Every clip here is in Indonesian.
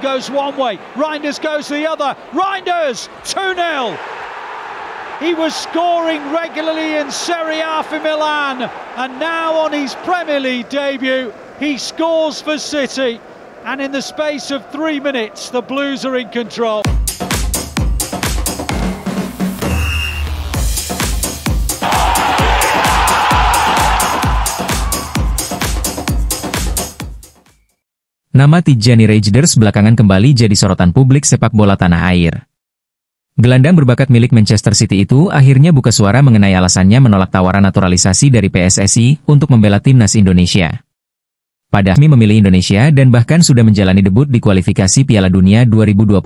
goes one way, Reinders goes the other. Reinders, 2-0. He was scoring regularly in Serie A for Milan, and now on his Premier League debut, he scores for City. And in the space of 3 minutes, the Blues are in control. Nama Tijjani Reijnders belakangan kembali jadi sorotan publik sepak bola tanah air. Gelandang berbakat milik Manchester City itu akhirnya buka suara mengenai alasannya menolak tawaran naturalisasi dari PSSI untuk membela timnas Indonesia. Padahal memilih Indonesia dan bahkan sudah menjalani debut di kualifikasi Piala Dunia 2026.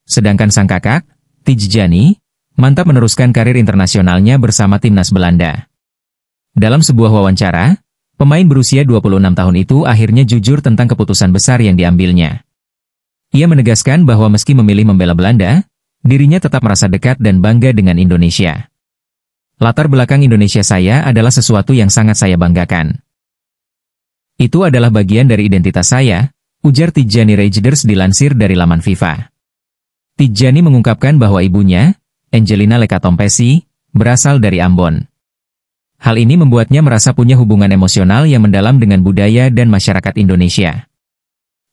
Sedangkan sang kakak, Tijjani, mantap meneruskan karir internasionalnya bersama timnas Belanda. Dalam sebuah wawancara, pemain berusia 26 tahun itu akhirnya jujur tentang keputusan besar yang diambilnya. Ia menegaskan bahwa meski memilih membela Belanda, dirinya tetap merasa dekat dan bangga dengan Indonesia. Latar belakang Indonesia saya adalah sesuatu yang sangat saya banggakan. Itu adalah bagian dari identitas saya, ujar Tijjani Reijnders dilansir dari laman FIFA. Tijjani mengungkapkan bahwa ibunya, Angelina Lekatompesi, berasal dari Ambon. Hal ini membuatnya merasa punya hubungan emosional yang mendalam dengan budaya dan masyarakat Indonesia.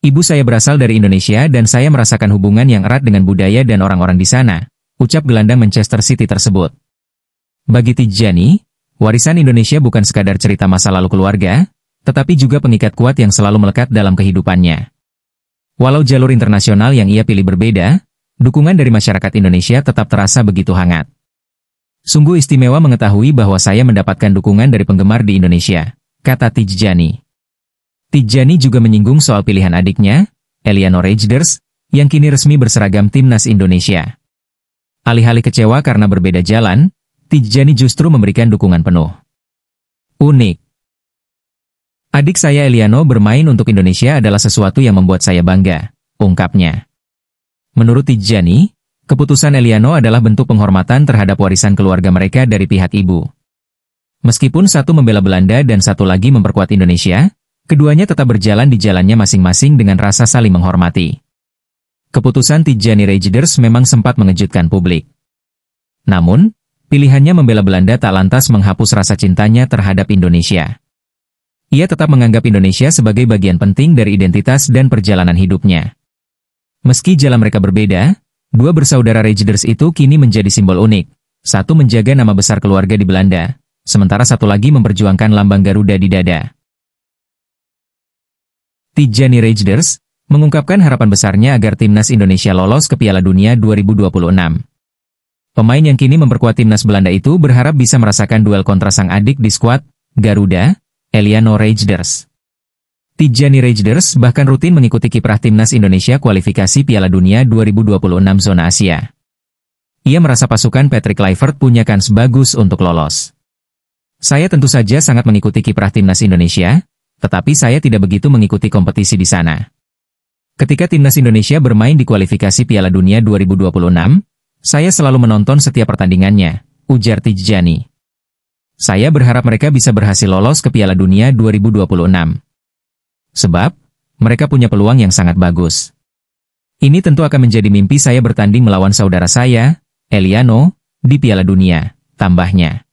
Ibu saya berasal dari Indonesia dan saya merasakan hubungan yang erat dengan budaya dan orang-orang di sana, ucap gelandang Manchester City tersebut. Bagi Tijjani, warisan Indonesia bukan sekadar cerita masa lalu keluarga, tetapi juga pengikat kuat yang selalu melekat dalam kehidupannya. Walau jalur internasional yang ia pilih berbeda, dukungan dari masyarakat Indonesia tetap terasa begitu hangat. Sungguh istimewa mengetahui bahwa saya mendapatkan dukungan dari penggemar di Indonesia, kata Tijjani. Tijjani juga menyinggung soal pilihan adiknya, Eliano Reijnders, yang kini resmi berseragam timnas Indonesia. Alih-alih kecewa karena berbeda jalan, Tijjani justru memberikan dukungan penuh. Unik. Adik saya Eliano bermain untuk Indonesia adalah sesuatu yang membuat saya bangga, ungkapnya. Menurut Tijjani, keputusan Eliano adalah bentuk penghormatan terhadap warisan keluarga mereka dari pihak ibu. Meskipun satu membela Belanda dan satu lagi memperkuat Indonesia, keduanya tetap berjalan di jalannya masing-masing dengan rasa saling menghormati. Keputusan Tijjani Reijnders memang sempat mengejutkan publik. Namun, pilihannya membela Belanda tak lantas menghapus rasa cintanya terhadap Indonesia. Ia tetap menganggap Indonesia sebagai bagian penting dari identitas dan perjalanan hidupnya. Meski jalan mereka berbeda, dua bersaudara Reijnders itu kini menjadi simbol unik. Satu menjaga nama besar keluarga di Belanda, sementara satu lagi memperjuangkan lambang Garuda di dada. Tijjani Reijnders mengungkapkan harapan besarnya agar timnas Indonesia lolos ke Piala Dunia 2026. Pemain yang kini memperkuat timnas Belanda itu berharap bisa merasakan duel kontra sang adik di skuad Garuda, Eliano Reijnders. Tijjani Reijnders bahkan rutin mengikuti kiprah timnas Indonesia kualifikasi Piala Dunia 2026 zona Asia. Ia merasa pasukan Patrick Kluivert punya kans bagus untuk lolos. Saya tentu saja sangat mengikuti kiprah timnas Indonesia, tetapi saya tidak begitu mengikuti kompetisi di sana. Ketika timnas Indonesia bermain di kualifikasi Piala Dunia 2026, saya selalu menonton setiap pertandingannya, ujar Tijjani. Saya berharap mereka bisa berhasil lolos ke Piala Dunia 2026. Sebab, mereka punya peluang yang sangat bagus. Ini tentu akan menjadi mimpi saya bertanding melawan saudara saya, Eliano, di Piala Dunia, tambahnya.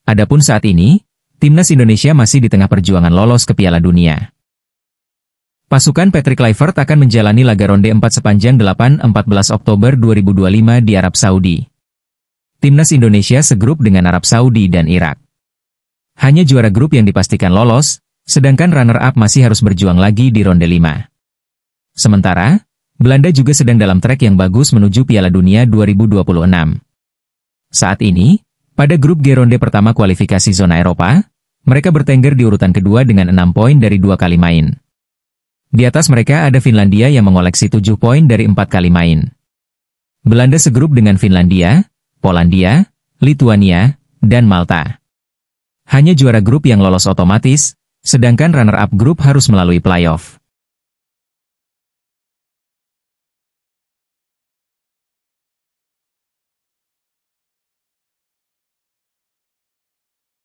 Adapun saat ini, timnas Indonesia masih di tengah perjuangan lolos ke Piala Dunia. Pasukan Patrick Kluivert akan menjalani laga ronde 4 sepanjang 8-14 Oktober 2025 di Arab Saudi. Timnas Indonesia segrup dengan Arab Saudi dan Irak. Hanya juara grup yang dipastikan lolos, sedangkan runner-up masih harus berjuang lagi di ronde 5. Sementara, Belanda juga sedang dalam trek yang bagus menuju Piala Dunia 2026. Saat ini, pada grup G ronde pertama kualifikasi zona Eropa, mereka bertengger di urutan kedua dengan 6 poin dari 2 kali main. Di atas mereka ada Finlandia yang mengoleksi 7 poin dari 4 kali main. Belanda segrup dengan Finlandia, Polandia, Lituania, dan Malta. Hanya juara grup yang lolos otomatis, sedangkan runner-up grup harus melalui playoff.